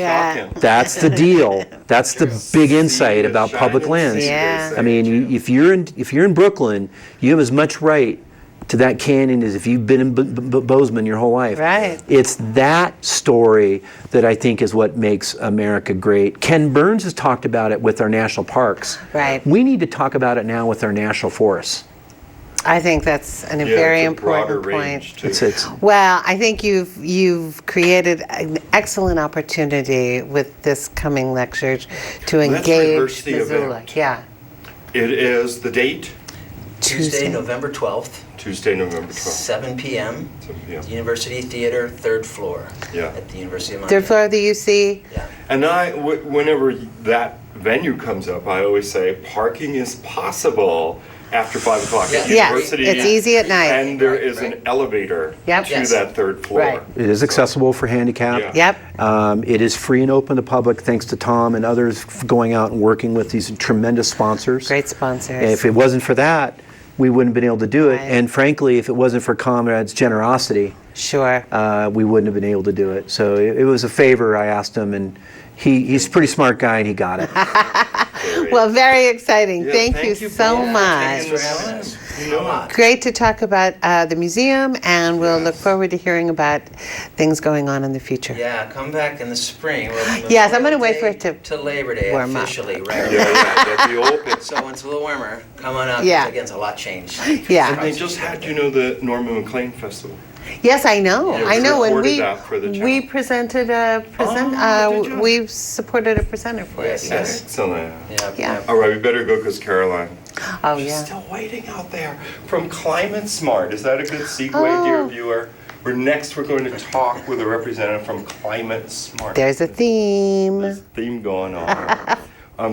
that's the deal. That's the big insight about public lands. I mean, if you're in Brooklyn, you have as much right to that canyon as if you've been in Bozeman your whole life. Right. It's that story that I think is what makes America great. Ken Burns has talked about it with our national parks. Right. We need to talk about it now with our national forests. I think that's a very important point. Well, I think you've created an excellent opportunity with this coming lecture to engage Missoula. Yeah. It is the date? Tuesday, November 12th. Tuesday, November 12th. 7 p.m. University Theater, 3rd floor. Yeah. At the University of Montana. 3rd floor of the UC. Yeah. And whenever that venue comes up, I always say parking is possible after 5 o'clock at University. It's easy at night. And there is an elevator to that 3rd floor. Right. It is accessible for handicap. Yep. It is free and open to the public thanks to Tom and others going out and working with these tremendous sponsors. Great sponsors. And if it wasn't for that, we wouldn't have been able to do it. And frankly, if it wasn't for Conrad's generosity, we wouldn't have been able to do it. So it was a favor I asked him, and he's a pretty smart guy, and he got it. Well, very exciting. Thank you so much. Thanks for having us. Great to talk about the museum, and we'll look forward to hearing about things going on in the future. Yeah, come back in the spring. Yes, I'm going to wait for it to Labor Day warm officially, up. right? So when it's a little warmer, come on up. Yeah. Again, it's a lot changed. Yeah. And they just had, the Norman McLean Festival. Yes, I know. I know. When we presented we supported a presenter for it. Yes. Excellent. Yeah. All right, we better go because Caroline. Oh, She's yeah. still waiting out there from Climate Smart. Is that a good segue, dear viewer? We're going to talk with a representative from Climate Smart. There's a theme. There's a theme going on.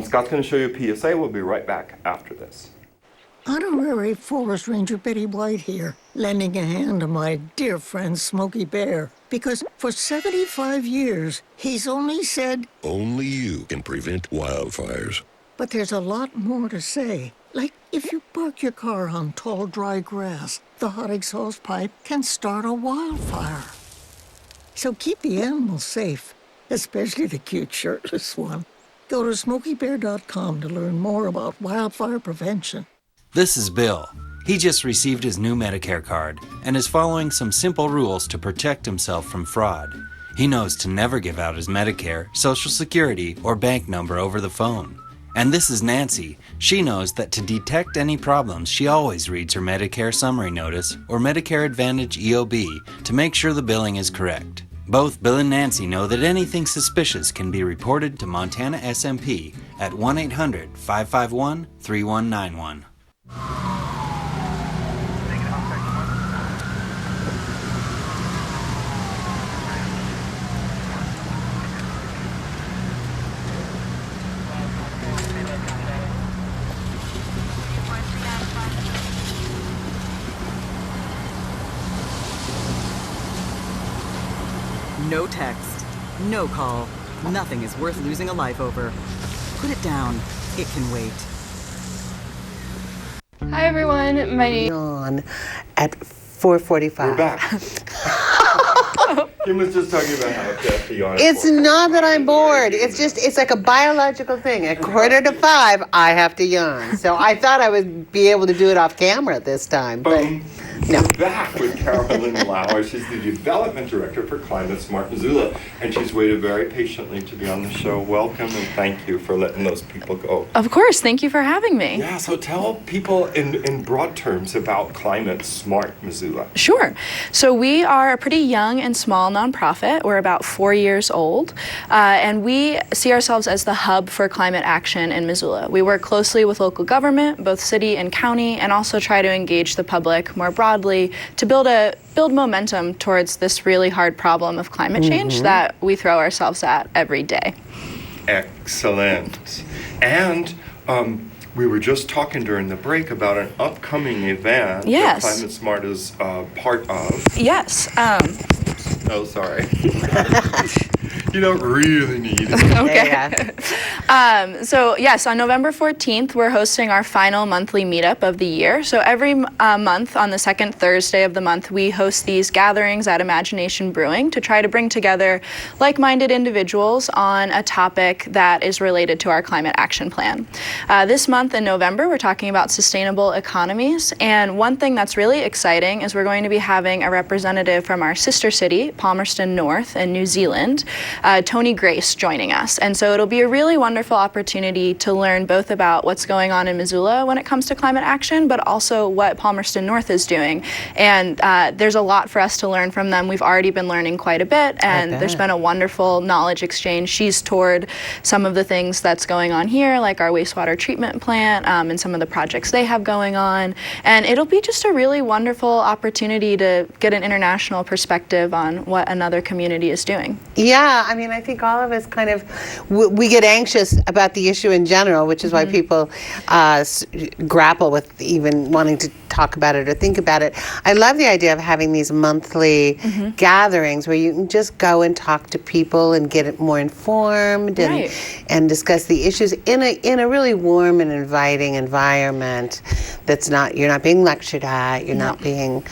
Scott's going to show you a PSA. We'll be right back after this. Honorary Forest Ranger Betty White here, lending a hand to my dear friend Smokey Bear. Because for 75 years, he's only said, only you can prevent wildfires. But there's a lot more to say. Like if you park your car on tall, dry grass, the hot exhaust pipe can start a wildfire. So keep the animals safe, especially the cute shirtless one. Go to SmokeyBear.com to learn more about wildfire prevention. This is Bill. He just received his new Medicare card and is following some simple rules to protect himself from fraud. He knows to never give out his Medicare, Social Security, or bank number over the phone. And this is Nancy. She knows that to detect any problems, she always reads her Medicare summary notice or Medicare Advantage EOB to make sure the billing is correct. Both Bill and Nancy know that anything suspicious can be reported to Montana SMP at 1-800-551-3191. No text, no call. Nothing is worth losing a life over. Put it down. It can wait. Hi everyone, my name on at 4:45. We're back. Kim was just talking about how deaf the yawn. It's not that I'm bored. It's like a biological thing. At 4:45, I have to yawn. So I thought I would be able to do it off camera this time. But No. We're back with Carolyn Lauer. She's the Development Director for Climate Smart Missoula, and she's waited very patiently to be on the show. Welcome, and thank you for letting those people go. Of course, thank you for having me. Yeah, so tell people in broad terms about Climate Smart Missoula. Sure. So we are a pretty young and small nonprofit. We're about 4 years old, and we see ourselves as the hub for climate action in Missoula. We work closely with local government, both city and county, and also try to engage the public more broadly to build momentum towards this really hard problem of climate change that we throw ourselves at every day. Excellent. And we were just talking during the break about an upcoming event that Climate Smart is part of. Yes. Oh, sorry. You don't really need it. Okay. So yes, on November 14th, we're hosting our final monthly meetup of the year. So every month on the second Thursday of the month, we host these gatherings at Imagination Brewing to try to bring together like-minded individuals on a topic that is related to our climate action plan. This month in November, we're talking about sustainable economies. And one thing that's really exciting is we're going to be having a representative from our sister city, Palmerston North in New Zealand, Tony Grace, joining us. And so it'll be a really wonderful opportunity to learn both about what's going on in Missoula when it comes to climate action, but also what Palmerston North is doing. And there's a lot for us to learn from them. We've already been learning quite a bit, and there's been a wonderful knowledge exchange. She's toured some of the things that's going on here, like our wastewater treatment plant and some of the projects they have going on. And it'll be just a really wonderful opportunity to get an international perspective on what another community is doing. Yeah, I mean, I think all of us kind of, we get anxious about the issue in general, which is why people grapple with even wanting to talk about it or think about it. I love the idea of having these monthly gatherings where you can just go and talk to people and get it more informed and discuss the issues in a really warm and inviting environment that's not, you're not being lectured at, you're not being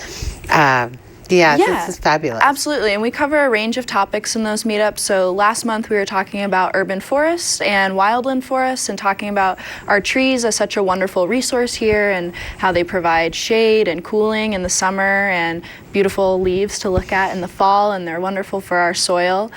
this is fabulous. Absolutely, and we cover a range of topics in those meetups. So last month we were talking about urban forests and wildland forests and talking about our trees as such a wonderful resource here and how they provide shade and cooling in the summer and beautiful leaves to look at in the fall, and they're wonderful for our soil.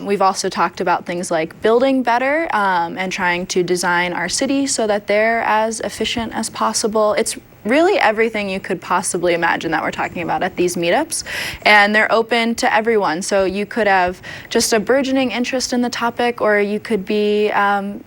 We've also talked about things like building better and trying to design our city so that they're as efficient as possible. It's really everything you could possibly imagine that we're talking about at these meetups, and they're open to everyone. So you could have just a burgeoning interest in the topic, or you could be an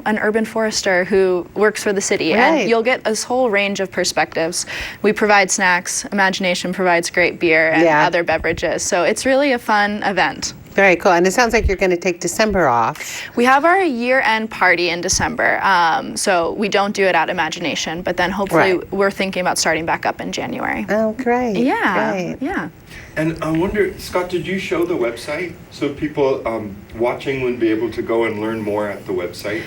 urban forester who works for the city, and you'll get this whole range of perspectives. We provide snacks, Imagination provides great beer and other beverages, so it's really a fun event. Very cool. And it sounds like you're going to take December off. We have our year-end party in December, so we don't do it at Imagination, but then hopefully we're thinking about starting back up in January. Oh, great. Yeah, great. yeah. And I wonder, Scott, did you show the website so people watching would be able to go and learn more at the website?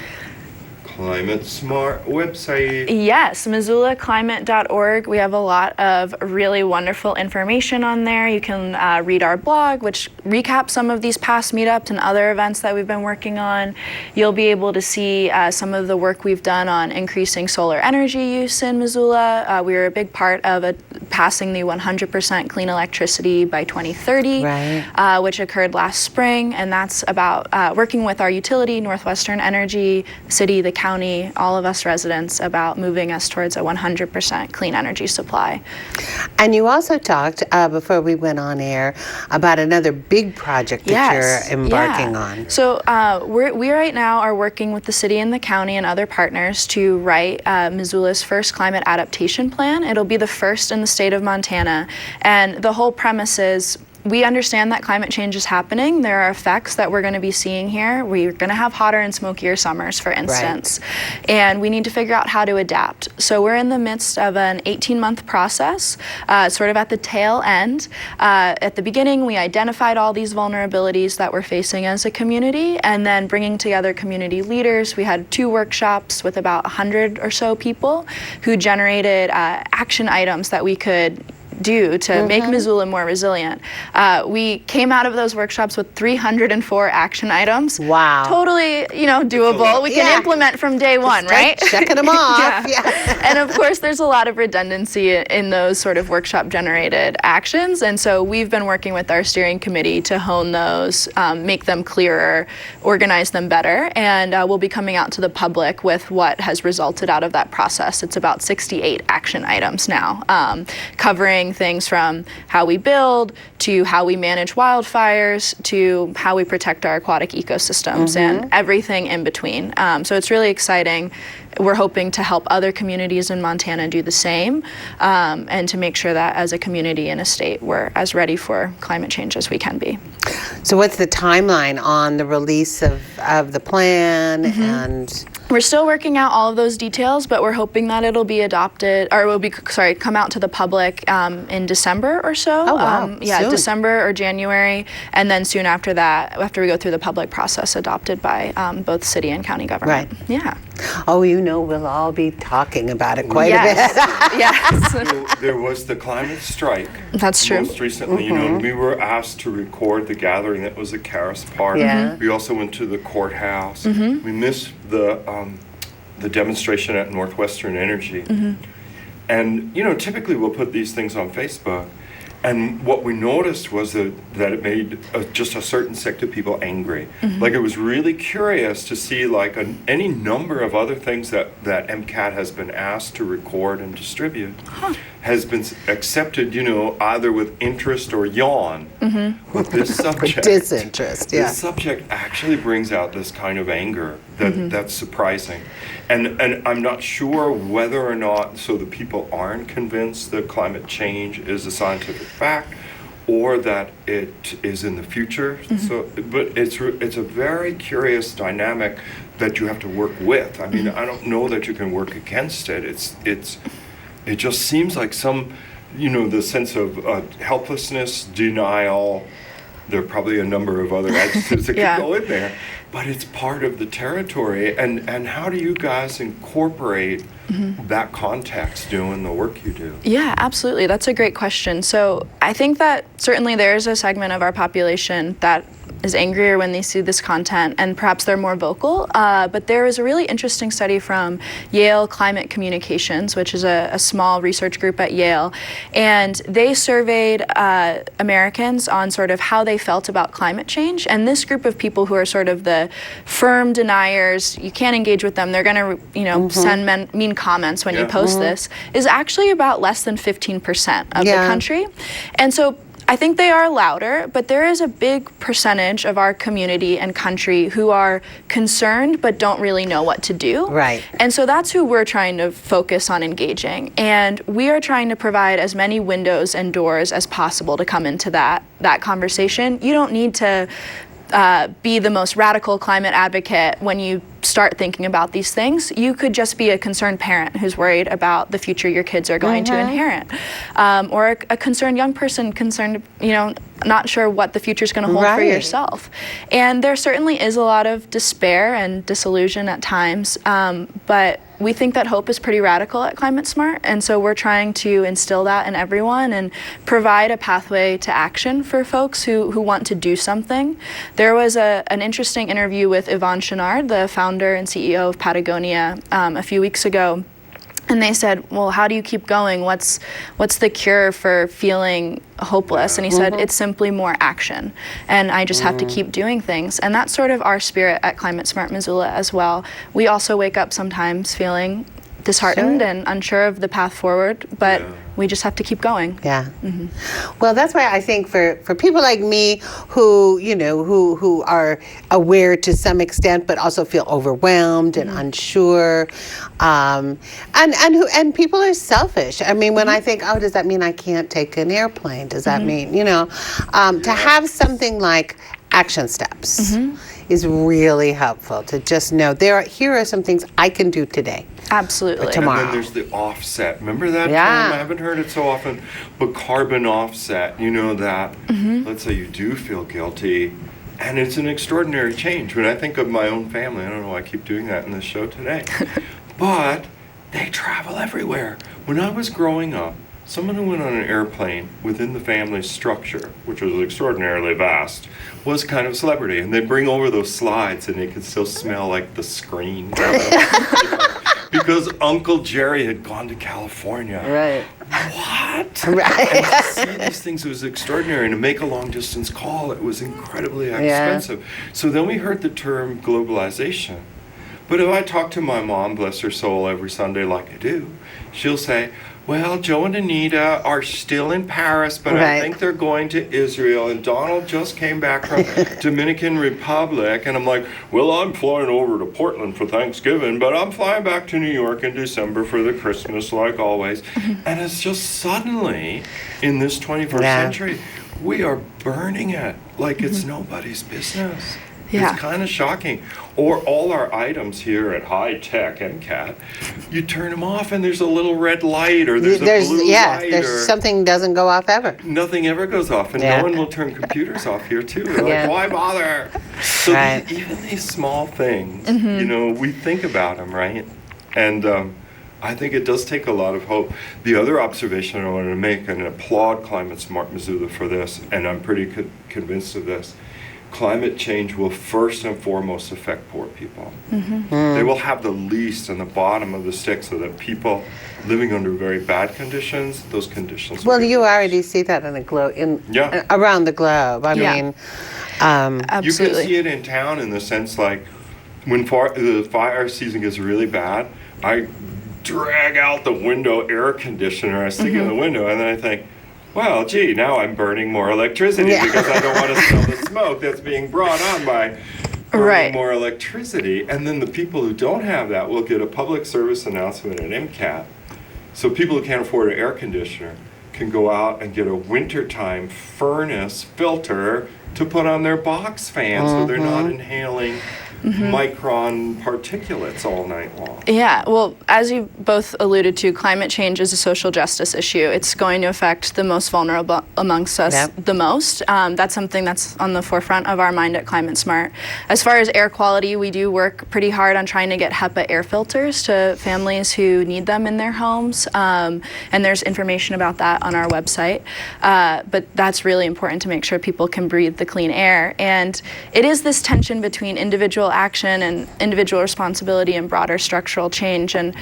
Climate Smart website. Yes, MissoulaClimate.org. We have a lot of really wonderful information on there. You can read our blog, which recaps some of these past meetups and other events that we've been working on. You'll be able to see some of the work we've done on increasing solar energy use in Missoula. We were a big part of passing the 100% clean electricity by 2030, which occurred last spring, and that's about working with our utility, Northwestern Energy, city, the county, all of us residents, about moving us towards a 100% clean energy supply. And you also talked before we went on air about another big project that you're embarking on. So we right now are working with the city and the county and other partners to write Missoula's first climate adaptation plan. It'll be the first in the state of Montana, and the whole premise is we understand that climate change is happening. There are effects that we're going to be seeing here. We're going to have hotter and smokier summers, for instance, and we need to figure out how to adapt. So we're in the midst of an 18-month process, sort of at the tail end. At the beginning, we identified all these vulnerabilities that we're facing as a community, and then bringing together community leaders. We had 2 workshops with about 100 or so people who generated action items that we could do to make Missoula more resilient. We came out of those workshops with 304 action items. Wow. Totally, doable. We can implement from day one, right? Checking them off. And of course, there's a lot of redundancy in those sort of workshop-generated actions. And so we've been working with our steering committee to hone those, make them clearer, organize them better. And we'll be coming out to the public with what has resulted out of that process. It's about 68 action items now, covering things from how we build to how we manage wildfires to how we protect our aquatic ecosystems and everything in between. So it's really exciting. We're hoping to help other communities in Montana do the same, and to make sure that as a community and a state, we're as ready for climate change as we can be. So what's the timeline on the release of the plan? And we're still working out all of those details, but we're hoping that it'll be adopted, or will be, come out to the public in December or so. Oh, wow. Soon. December or January, and then soon after that, after we go through the public process, adopted by both city and county government. Right. Yeah. Oh, we'll all be talking about it quite a bit. Yes. There was the climate strike. That's true. Most recently, we were asked to record the gathering that was at Karis Park. Yeah. We also went to the courthouse. We missed the demonstration at Northwestern Energy. And, typically we'll put these things on Facebook. And what we noticed was that it made just a certain sect of people angry. Like, it was really curious to see any number of other things that MCAT has been asked to record and distribute has been accepted, either with interest or yawn. But this subject, disinterest, this subject actually brings out this kind of anger that's surprising. And I'm not sure whether or not, so the people aren't convinced that climate change is a scientific fact, or that it is in the future. So, but it's a very curious dynamic that you have to work with. I mean, I don't know that you can work against it. It just seems like the sense of helplessness, denial. There are probably a number of other adjectives that could go in there, but it's part of the territory. And how do you guys incorporate that context doing the work you do? Yeah, absolutely. That's a great question. So I think that certainly there's a segment of our population that is angrier when they see this content, and perhaps they're more vocal. But there was a really interesting study from Yale Climate Communications, which is a small research group at Yale, and they surveyed Americans on sort of how they felt about climate change. And this group of people who are sort of the firm deniers, you can't engage with them, they're going to send mean comments when you post this, is actually about less than 15% of the country. And so I think they are louder, but there is a big percentage of our community and country who are concerned but don't really know what to do. Right. And so that's who we're trying to focus on engaging. And we are trying to provide as many windows and doors as possible to come into that conversation. You don't need to be the most radical climate advocate when you start thinking about these things. You could just be a concerned parent who's worried about the future your kids are going to inherit, or a concerned young person concerned, not sure what the future is going to hold for yourself. And there certainly is a lot of despair and disillusion at times, but we think that hope is pretty radical at Climate Smart, and so we're trying to instill that in everyone and provide a pathway to action for folks who want to do something. There was an interesting interview with Yvonne Chouinard, the founder and CEO of Patagonia, a few weeks ago. And they said, well, how do you keep going? What's the cure for feeling hopeless? And he said, it's simply more action. And I just have to keep doing things. And that's sort of our spirit at Climate Smart Missoula as well. We also wake up sometimes feeling disheartened and unsure of the path forward, but we just have to keep going. Yeah. Well, that's why I think for people like me who, who are aware to some extent, but also feel overwhelmed and unsure, and people are selfish. I mean, when I think, oh, does that mean I can't take an airplane? Does that mean, to have something like action steps is really helpful to just know here are some things I can do today. Absolutely. Tomorrow. And then there's the offset. Remember that term? I haven't heard it so often, but carbon offset. That, let's say you do feel guilty, and it's an extraordinary change. When I think of my own family, I don't know why I keep doing that in this show today, but they travel everywhere. When I was growing up, someone who went on an airplane within the family structure, which was extraordinarily vast, was kind of a celebrity. And they'd bring over those slides and they could still smell like the screen. Because Uncle Jerry had gone to California. Right. What? Right. And to see these things, it was extraordinary. And to make a long distance call, it was incredibly expensive. So then we heard the term globalization. But if I talk to my mom, bless her soul, every Sunday like I do, she'll say, well, Joe and Anita are still in Paris, but I think they're going to Israel. And Donald just came back from Dominican Republic. And I'm like, well, I'm flying over to Portland for Thanksgiving, but I'm flying back to New York in December for the Christmas, like always. And it's just suddenly, in this 21st century, we are burning it like it's nobody's business. It's kind of shocking. Or all our items here at High Tech MCAT, you turn them off and there's a little red light, or there's a blue light. There's something doesn't go off ever. Nothing ever goes off, and no one will turn computers off here too. They're like, why bother? So even these small things, you know, we think about them, right? And I think it does take a lot of hope. The other observation I wanted to make, and applaud Climate Smart Missoula for this, and I'm pretty convinced of this, climate change will first and foremost affect poor people. They will have the least and the bottom of the stick, so that people living under very bad conditions, those conditions. Well, you already see that in the globe, around the globe. I mean, you can see it in town in the sense like when the fire season gets really bad, I drag out the window air conditioner, I stick it in the window, and then I think, well, gee, now I'm burning more electricity because I don't want to smell the smoke that's being brought on by burning more electricity. And then the people who don't have that will get a public service announcement at MCAT. So people who can't afford an air conditioner can go out and get a wintertime furnace filter to put on their box fan so they're not inhaling micron particulates all night long. Yeah, well, as you both alluded to, climate change is a social justice issue. It's going to affect the most vulnerable amongst us the most. That's something that's on the forefront of our mind at Climate Smart. As far as air quality, we do work pretty hard on trying to get HEPA air filters to families who need them in their homes, and there's information about that on our website. But that's really important to make sure people can breathe the clean air. And it is this tension between individual action and individual responsibility and broader structural change. And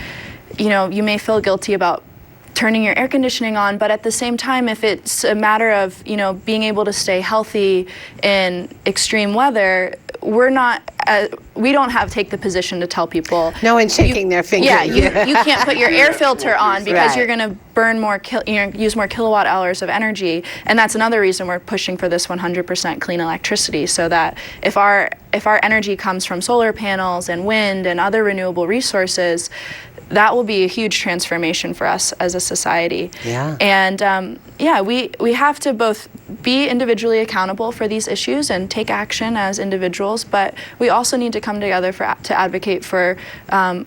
you know, you may feel guilty about turning your air conditioning on, but at the same time, if it's a matter of, you know, being able to stay healthy in extreme weather, we don't take the position to tell people. No one's shaking their finger. Yeah, you can't put your air filter on because you're going to burn more, use more kilowatt hours of energy. And that's another reason we're pushing for this 100% clean electricity, so that if our energy comes from solar panels and wind and other renewable resources, that will be a huge transformation for us as a society. Yeah. And we have to both be individually accountable for these issues and take action as individuals, but we also need to come together to advocate for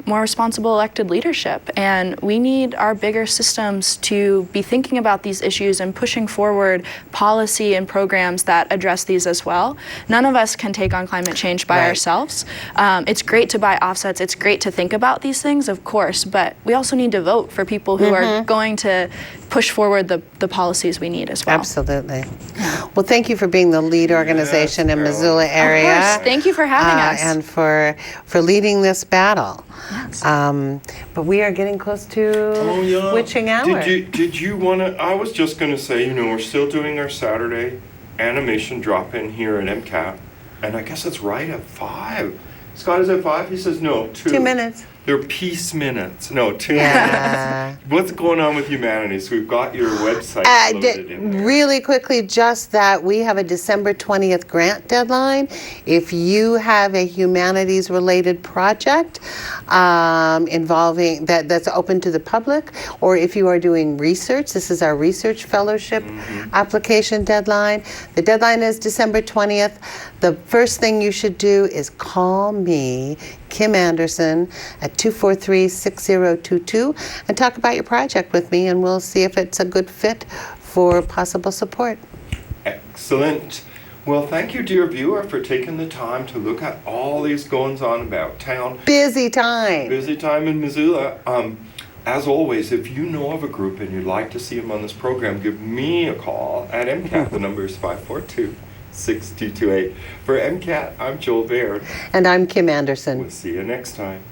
more responsible elected leadership. And we need our bigger systems to be thinking about these issues and pushing forward policy and programs that address these as well. None of us can take on climate change by ourselves. It's great to buy offsets. It's great to think about these things, of course, but we also need to vote for people who are going to push forward the policies we need as well. Absolutely. Well, thank you for being the lead organization in Missoula area. Of course. Thank you for having us. And for leading this battle. Yes. But we are getting close to witching hour. Did you want to, I was just going to say, you know, we're still doing our Saturday animation drop-in here at MCAT, and I guess it's right at 5. Scott, is it 5? He says no, 2. 2 minutes. They're peace minutes. No, 2 minutes. What's going on with humanities? We've got your website loaded in there. Really quickly, just that we have a December 20th grant deadline. If you have a humanities-related project involving that's open to the public, or if you are doing research, this is our research fellowship application deadline. The deadline is December 20th. The first thing you should do is call me, Kim Anderson, at 243-6022 and talk about your project with me, and we'll see if it's a good fit for possible support. Excellent. Well, thank you, dear viewer, for taking the time to look at all these goings on about town. Busy time. Busy time in Missoula. As always, if you know of a group and you'd like to see them on this program, give me a call at MCAT. The number is 542-6228. For MCAT, I'm Joel Baird. And I'm Kim Anderson. We'll see you next time.